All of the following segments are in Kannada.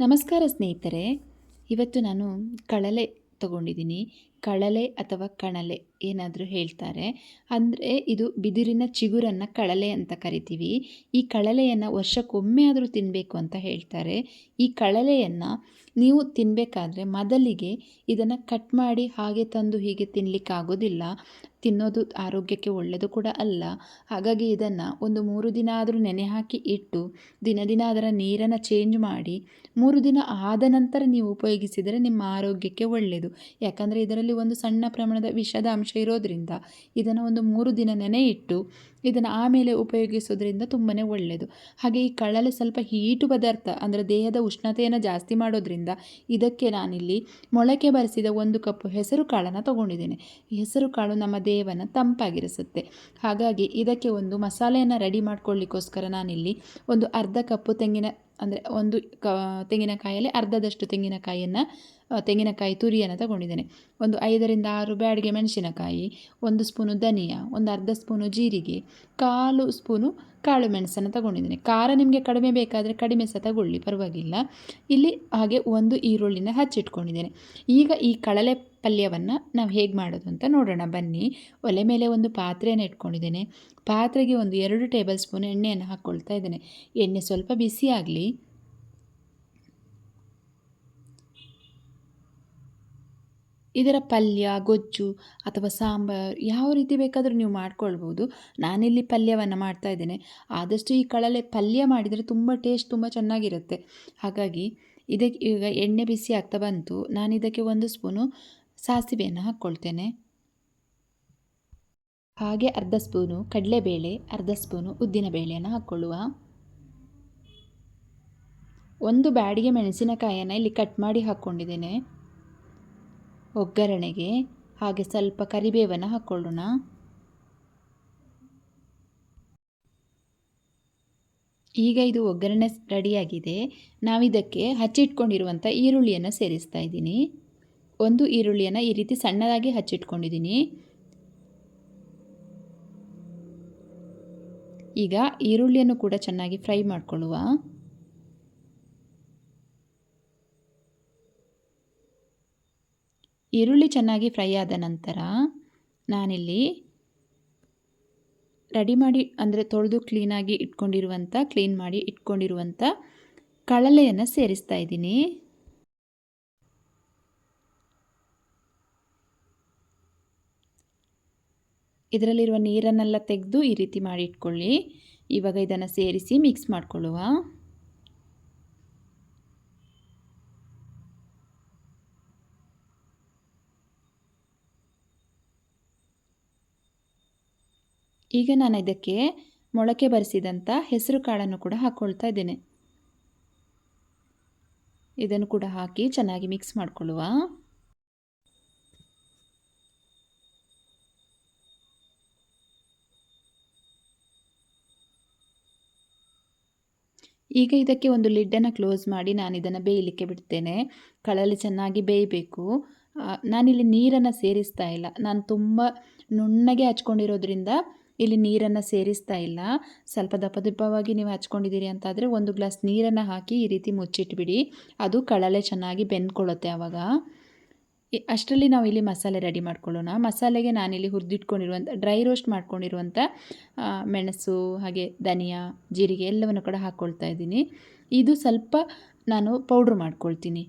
ನಮಸ್ಕಾರ ಸ್ನೇಹಿತರೆ. ಇವತ್ತು ನಾನು ಕಳಲೆ ತಗೊಂಡಿದ್ದೀನಿ. ಕಳಲೆ ಅಥವಾ ಕಣಲೆ ಏನಾದರೂ ಹೇಳ್ತಾರೆ. ಅಂದರೆ ಇದು ಬಿದಿರಿನ ಚಿಗುರನ್ನು ಕಳಲೆ ಅಂತ ಕರಿತೀವಿ. ಈ ಕಳಲೆಯನ್ನು ವರ್ಷಕ್ಕೊಮ್ಮೆ ಆದರೂ ತಿನ್ನಬೇಕು ಅಂತ ಹೇಳ್ತಾರೆ. ಈ ಕಳಲೆಯನ್ನು ನೀವು ತಿನ್ನಬೇಕಾದ್ರೆ ಮೊದಲಿಗೆ ಇದನ್ನು ಕಟ್ ಮಾಡಿ ಹಾಗೆ ತಂದು ಹೀಗೆ ತಿನ್ನಲಿಕ್ಕಾಗೋದಿಲ್ಲ. ತಿನ್ನೋದು ಆರೋಗ್ಯಕ್ಕೆ ಒಳ್ಳೆಯದು ಕೂಡ ಅಲ್ಲ. ಹಾಗಾಗಿ ಇದನ್ನು ಒಂದು 3 ದಿನ ಆದರೂ ನೆನೆ ಹಾಕಿ ಇಟ್ಟು ದಿನ ದಿನ ಅದರ ನೀರನ್ನು ಚೇಂಜ್ ಮಾಡಿ 3 ದಿನ ಆದ ನಂತರ ನೀವು ಉಪಯೋಗಿಸಿದರೆ ನಿಮ್ಮ ಆರೋಗ್ಯಕ್ಕೆ ಒಳ್ಳೆಯದು. ಯಾಕಂದರೆ ಇದರಲ್ಲಿ ಒಂದು ಸಣ್ಣ ಪ್ರಮಾಣದ ವಿಷದ ಅಂಶ ಇರೋದರಿಂದ ಇದನ್ನು ಒಂದು 3 ದಿನ ನೆನೆ ಇಟ್ಟು ಇದನ್ನು ಆಮೇಲೆ ಉಪಯೋಗಿಸೋದ್ರಿಂದ ತುಂಬಾ ಒಳ್ಳೆಯದು. ಹಾಗೆ ಈ ಕಳಲೆ ಸ್ವಲ್ಪ ಹೀಟು ಪದಾರ್ಥ, ಅಂದರೆ ದೇಹದ ಉಷ್ಣತೆಯನ್ನು ಜಾಸ್ತಿ ಮಾಡೋದ್ರಿಂದ ಇದಕ್ಕೆ ನಾನಿಲ್ಲಿ ಮೊಳಕೆ ಬರಿಸಿದ 1 ಕಪ್ ಹೆಸರು ಕಾಳನ್ನು ತಗೊಂಡಿದ್ದೇನೆ. ಹೆಸರು ಕಾಳು ನಮ್ಮ ದೇಹವನ್ನು ತಂಪಾಗಿರಿಸುತ್ತೆ. ಹಾಗಾಗಿ ಇದಕ್ಕೆ ಒಂದು ಮಸಾಲೆಯನ್ನು ರೆಡಿ ಮಾಡ್ಕೊಳ್ಳಿಕ್ಕೋಸ್ಕರ ನಾನಿಲ್ಲಿ ಒಂದು ಅರ್ಧ ಕಪ್ಪು ಅಂದರೆ ಒಂದು ತೆಂಗಿನಕಾಯಲ್ಲಿ ಅರ್ಧದಷ್ಟು ತೆಂಗಿನಕಾಯಿ ತುರಿಯನ್ನು ತಗೊಂಡಿದ್ದೇನೆ. ಒಂದು 5ರಿಂದ 6 ಬ್ಯಾಡಿಗೆ ಮೆಣಸಿನಕಾಯಿ, 1 ಸ್ಪೂನು ಧನಿಯಾ, ಒಂದು ಅರ್ಧ ಸ್ಪೂನು ಜೀರಿಗೆ, 1/4 ಸ್ಪೂನು ಕಾಳು ಮೆಣಸನ್ನು ತಗೊಂಡಿದ್ದೇನೆ. ಖಾರ ನಿಮಗೆ ಕಡಿಮೆ ಬೇಕಾದರೆ ಕಡಿಮೆ ಸಹ ತಗೊಳ್ಳಿ, ಪರವಾಗಿಲ್ಲ. ಇಲ್ಲಿ ಹಾಗೆ ಒಂದು ಈರುಳ್ಳಿನ ಹಚ್ಚಿಟ್ಕೊಂಡಿದ್ದೇನೆ. ಈಗ ಈ ಕಳಲೆ ಪಲ್ಯವನ್ನು ನಾವು ಹೇಗೆ ಮಾಡೋದು ಅಂತ ನೋಡೋಣ ಬನ್ನಿ. ಒಲೆ ಮೇಲೆ ಒಂದು ಪಾತ್ರೆಯನ್ನು ಇಟ್ಕೊಂಡಿದ್ದೇನೆ. ಪಾತ್ರೆಗೆ ಒಂದು 2 ಟೇಬಲ್ ಸ್ಪೂನ್ ಎಣ್ಣೆಯನ್ನು ಹಾಕ್ಕೊಳ್ತಾ ಇದ್ದೇನೆ. ಎಣ್ಣೆ ಸ್ವಲ್ಪ ಬಿಸಿ ಆಗಲಿ. ಇದರ ಪಲ್ಯ, ಗೊಜ್ಜು ಅಥವಾ ಸಾಂಬಾರು ಯಾವ ರೀತಿ ಬೇಕಾದರೂ ನೀವು ಮಾಡ್ಕೊಳ್ಬೋದು. ನಾನಿಲ್ಲಿ ಪಲ್ಯವನ್ನು ಮಾಡ್ತಾ ಇದ್ದೇನೆ. ಆದಷ್ಟು ಈ ಕಳಲೆ ಪಲ್ಯ ಮಾಡಿದರೆ ತುಂಬ ಟೇಸ್ಟ್ ತುಂಬ ಚೆನ್ನಾಗಿರುತ್ತೆ. ಹಾಗಾಗಿ ಇದಕ್ಕೆ ಈಗ ಎಣ್ಣೆ ಬಿಸಿ ಆಗ್ತಾ ಬಂತು. ನಾನಿದಕ್ಕೆ 1 ಸ್ಪೂನು ಸಾಸಿವೆಯನ್ನು ಹಾಕ್ಕೊಳ್ತೇನೆ. ಹಾಗೆ ಅರ್ಧ ಸ್ಪೂನು ಕಡಲೆಬೇಳೆ, ಅರ್ಧ ಸ್ಪೂನು ಉದ್ದಿನ ಬೇಳೆಯನ್ನು ಹಾಕ್ಕೊಳ್ಳುವ. 1 ಬ್ಯಾಡಿಗೆ ಮೆಣಸಿನಕಾಯಿಯನ್ನು ಇಲ್ಲಿ ಕಟ್ ಮಾಡಿ ಹಾಕ್ಕೊಂಡಿದ್ದೇನೆ ಒಗ್ಗರಣೆಗೆ. ಹಾಗೆ ಸ್ವಲ್ಪ ಕರಿಬೇವನ್ನು ಹಾಕ್ಕೊಳ್ಳೋಣ. ಈಗ ಇದು ಒಗ್ಗರಣೆ ರೆಡಿಯಾಗಿದೆ. ನಾವಿದಕ್ಕೆ ಹಚ್ಚಿಟ್ಕೊಂಡಿರುವಂಥ ಈರುಳ್ಳಿಯನ್ನು ಸೇರಿಸ್ತಾ ಇದ್ದೀನಿ. 1 ಈರುಳ್ಳಿಯನ್ನು ಈ ರೀತಿ ಸಣ್ಣದಾಗಿ ಹಚ್ಚಿಟ್ಕೊಂಡಿದ್ದೀನಿ. ಈಗ ಈರುಳ್ಳಿಯನ್ನು ಕೂಡ ಚೆನ್ನಾಗಿ ಫ್ರೈ ಮಾಡಿಕೊಳ್ಳುವ. ಈರುಳ್ಳಿ ಚೆನ್ನಾಗಿ ಫ್ರೈ ಆದ ನಂತರ ನಾನಿಲ್ಲಿ ರೆಡಿ ಮಾಡಿ, ಅಂದರೆ ತೊಳೆದು ಕ್ಲೀನ್ ಮಾಡಿ ಇಟ್ಕೊಂಡಿರುವಂಥ ಕಳಲೆಯನ್ನು ಸೇರಿಸ್ತಾ ಇದ್ದೀನಿ. ಇದರಲ್ಲಿರುವ ನೀರನ್ನೆಲ್ಲ ತೆಗೆದು ಈ ರೀತಿ ಮಾಡಿ ಇಟ್ಕೊಳ್ಳಿ. ಇವಾಗ ಇದನ್ನು ಸೇರಿಸಿ ಮಿಕ್ಸ್ ಮಾಡಿಕೊಳ್ಳುವ. ಈಗ ನಾನು ಇದಕ್ಕೆ ಮೊಳಕೆ ಬರಿಸಿದಂಥ ಹೆಸರು ಕಾಳನ್ನು ಕೂಡ ಹಾಕ್ಕೊಳ್ತಾ ಇದ್ದೇನೆ. ಇದನ್ನು ಕೂಡ ಹಾಕಿ ಚೆನ್ನಾಗಿ ಮಿಕ್ಸ್ ಮಾಡಿಕೊಳ್ಳುವ. ಈಗ ಇದಕ್ಕೆ ಒಂದು ಲಿಡ್ಡನ್ನು ಕ್ಲೋಸ್ ಮಾಡಿ ನಾನು ಇದನ್ನು ಬೇಯಲಿಕ್ಕೆ ಬಿಡ್ತೇನೆ. ಕಳಲೆ ಚೆನ್ನಾಗಿ ಬೇಯಬೇಕು. ನಾನಿಲ್ಲಿ ನೀರನ್ನು ಸೇರಿಸ್ತಾ ಇಲ್ಲ. ನಾನು ತುಂಬ ನುಣ್ಣಗೆ ಹಚ್ಕೊಂಡಿರೋದ್ರಿಂದ ಇಲ್ಲಿ ನೀರನ್ನು ಸೇರಿಸ್ತಾ ಇಲ್ಲ. ಸ್ವಲ್ಪ ದಪ್ಪ ದಪ್ಪವಾಗಿ ನೀವು ಹಚ್ಕೊಂಡಿದ್ದೀರಿ ಅಂತಾದರೆ 1 ಗ್ಲಾಸ್ ನೀರನ್ನು ಹಾಕಿ ಈ ರೀತಿ ಮುಚ್ಚಿಟ್ಬಿಡಿ. ಅದು ಕಳಲೆ ಚೆನ್ನಾಗಿ ಬೆಂದ್ಕೊಳ್ಳುತ್ತೆ ಆವಾಗ. ಅಷ್ಟರಲ್ಲಿ ನಾವು ಇಲ್ಲಿ ಮಸಾಲೆ ರೆಡಿ ಮಾಡ್ಕೊಳ್ಳೋಣ. ಮಸಾಲೆಗೆ ನಾನಿಲ್ಲಿ ಹುರಿದಿಟ್ಕೊಂಡಿರುವಂಥ ಡ್ರೈ ರೋಸ್ಟ್ ಮಾಡ್ಕೊಂಡಿರುವಂಥ ಮೆಣಸು, ಹಾಗೆ ಧನಿಯಾ, ಜೀರಿಗೆ ಎಲ್ಲವನ್ನು ಕೂಡ ಹಾಕ್ಕೊಳ್ತಾ ಇದ್ದೀನಿ. ಇದು ಸ್ವಲ್ಪ ನಾನು ಪೌಡ್ರ್ ಮಾಡ್ಕೊಳ್ತೀನಿ.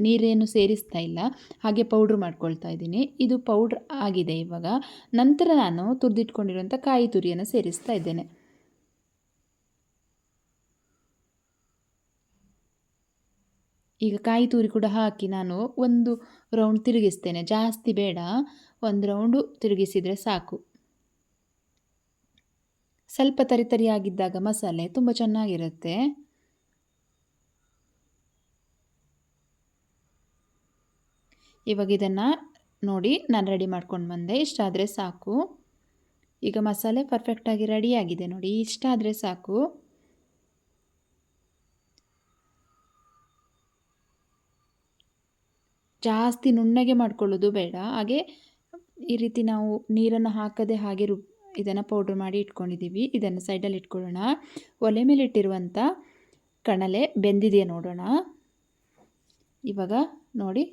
ನೀರೇನು ಸೇರಿಸ್ತಾ ಇಲ್ಲ, ಹಾಗೆ ಪೌಡ್ರ್ ಮಾಡ್ಕೊಳ್ತಾ ಇದ್ದೀನಿ. ಇದು ಪೌಡ್ರ್ ಆಗಿದೆ ಇವಾಗ. ನಂತರ ನಾನು ತುರಿದಿಟ್ಕೊಂಡಿರುವಂಥ ಕಾಯಿ ತುರಿಯನ್ನು ಸೇರಿಸ್ತಾ ಇದ್ದೇನೆ. ಈಗ ಕಾಯಿ ತುರಿ ಕೂಡ ಹಾಕಿ ನಾನು ಒಂದು ರೌಂಡ್ ತಿರುಗಿಸ್ತೇನೆ. ಜಾಸ್ತಿ ಬೇಡ, 1 ರೌಂಡು ತಿರುಗಿಸಿದರೆ ಸಾಕು. ಸ್ವಲ್ಪ ತರಿತರಿಯಾಗಿದ್ದಾಗ ಮಸಾಲೆ ತುಂಬ ಚೆನ್ನಾಗಿರುತ್ತೆ. ಇವಾಗ ಇದನ್ನು ನೋಡಿ ನಾನು ರೆಡಿ ಮಾಡ್ಕೊಂಡು ಬಂದೆ. ಇಷ್ಟಾದರೆ ಸಾಕು. ಈಗ ಮಸಾಲೆ ಪರ್ಫೆಕ್ಟಾಗಿ ರೆಡಿಯಾಗಿದೆ ನೋಡಿ. ಇಷ್ಟಾದರೆ ಸಾಕು. ಜಾಸ್ತಿ ನುಣ್ಣಗೆ ಮಾಡ್ಕೊಳ್ಳೋದು ಬೇಡ. ಹಾಗೆ ಈ ರೀತಿ ನಾವು ನೀರನ್ನು ಹಾಕದೆ ಹಾಗೆ ಇದನ್ನು ಪೌಡ್ರ್ ಮಾಡಿ ಇಟ್ಕೊಂಡಿದ್ದೀವಿ. ಇದನ್ನು ಸೈಡಲ್ಲಿ ಇಟ್ಕೊಳ್ಳೋಣ. ಒಲೆ ಮೇಲೆ ಇಟ್ಟಿರುವಂಥ ಕಣಲೆ ಬೆಂದಿದೆಯಾ ನೋಡೋಣ. ಇವಾಗ ನೋಡಿ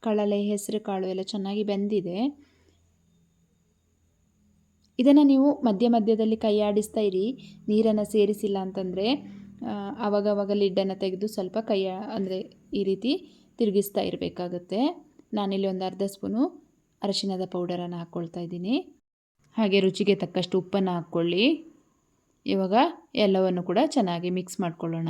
ಕಳಲೆ, ಹೆಸರು ಕಾಳು ಎಲ್ಲ ಚೆನ್ನಾಗಿ ಬೆಂದಿದೆ. ಇದನ್ನು ನೀವು ಮಧ್ಯ ಮಧ್ಯದಲ್ಲಿ ಕೈ ಆಡಿಸ್ತಾ ಇರಿ. ನೀರನ್ನು ಸೇರಿಸಿಲ್ಲ ಅಂತಂದರೆ ಆವಾಗವಾಗ ಲಿಡ್ಡನ್ನು ತೆಗೆದು ಸ್ವಲ್ಪ ಅಂದರೆ ಈ ರೀತಿ ತಿರುಗಿಸ್ತಾ ಇರಬೇಕಾಗುತ್ತೆ. ನಾನಿಲ್ಲಿ ಒಂದು ಅರ್ಧ ಸ್ಪೂನು ಅರಿಶಿಣದ ಪೌಡರನ್ನು ಹಾಕ್ಕೊಳ್ತಾ ಇದ್ದೀನಿ. ಹಾಗೆ ರುಚಿಗೆ ತಕ್ಕಷ್ಟು ಉಪ್ಪನ್ನು ಹಾಕ್ಕೊಳ್ಳಿ. ಇವಾಗ ಎಲ್ಲವನ್ನು ಕೂಡ ಚೆನ್ನಾಗಿ ಮಿಕ್ಸ್ ಮಾಡ್ಕೊಳ್ಳೋಣ.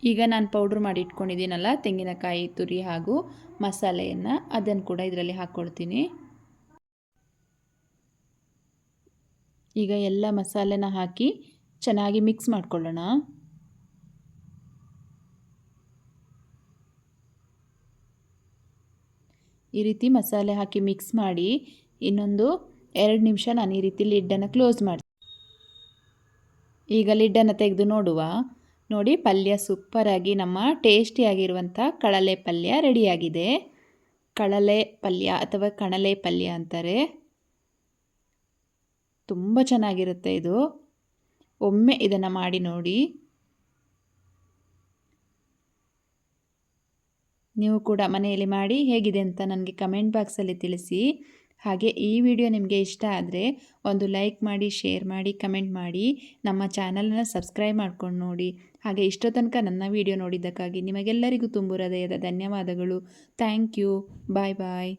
ಈಗ ನಾನು ಪೌಡ್ರ್ ಮಾಡಿ ಇಟ್ಕೊಂಡಿದ್ದೀನಲ್ಲ ತೆಂಗಿನಕಾಯಿ ತುರಿ ಹಾಗೂ ಮಸಾಲೆಯನ್ನು, ಅದನ್ನು ಕೂಡ ಇದರಲ್ಲಿ ಹಾಕ್ಕೊಳ್ತೀನಿ. ಈಗ ಎಲ್ಲ ಮಸಾಲೆನ ಹಾಕಿ ಚೆನ್ನಾಗಿ ಮಿಕ್ಸ್ ಮಾಡ್ಕೊಳ್ಳೋಣ. ಈ ರೀತಿ ಮಸಾಲೆ ಹಾಕಿ ಮಿಕ್ಸ್ ಮಾಡಿ ಇನ್ನೊಂದು 2 ನಿಮಿಷ ನಾನು ಈ ರೀತಿ ಲಿಡ್ಡನ್ನು ಕ್ಲೋಸ್ ಮಾಡ್ತೀನಿ. ಈಗ ಲಿಡ್ಡನ್ನು ತೆಗೆದು ನೋಡುವ. ನೋಡಿ, ಪಲ್ಯ ಸೂಪರಾಗಿ ನಮ್ಮ ಟೇಸ್ಟಿಯಾಗಿರುವಂಥ ಕಳಲೆ ಪಲ್ಯ ರೆಡಿಯಾಗಿದೆ. ಕಳಲೆ ಪಲ್ಯ ಅಥವಾ ಕಣಲೆ ಪಲ್ಯ ಅಂತಾರೆ. ತುಂಬ ಚೆನ್ನಾಗಿರುತ್ತೆ ಇದು. ಒಮ್ಮೆ ಇದನ್ನು ಮಾಡಿ ನೋಡಿ. ನೀವು ಕೂಡ ಮನೆಯಲ್ಲಿ ಮಾಡಿ ಹೇಗಿದೆ ಅಂತ ನನಗೆ ಕಮೆಂಟ್ ಬಾಕ್ಸಲ್ಲಿ ತಿಳಿಸಿ. ಹಾಗೆ ಈ ವಿಡಿಯೋ ನಿಮಗೆ ಇಷ್ಟ ಆದರೆ ಒಂದು ಲೈಕ್ ಮಾಡಿ, ಶೇರ್ ಮಾಡಿ, ಕಮೆಂಟ್ ಮಾಡಿ. ನಮ್ಮ ಚಾನಲನ್ನು ಸಬ್ಸ್ಕ್ರೈಬ್ ಮಾಡ್ಕೊಂಡು ನೋಡಿ. ಹಾಗೆ ಇಷ್ಟೋ ತನಕ ನನ್ನ ವಿಡಿಯೋ ನೋಡಿದ್ದಕ್ಕಾಗಿ ನಿಮಗೆಲ್ಲರಿಗೂ ತುಂಬು ಹೃದಯದ ಧನ್ಯವಾದಗಳು. Thank you. Bye bye.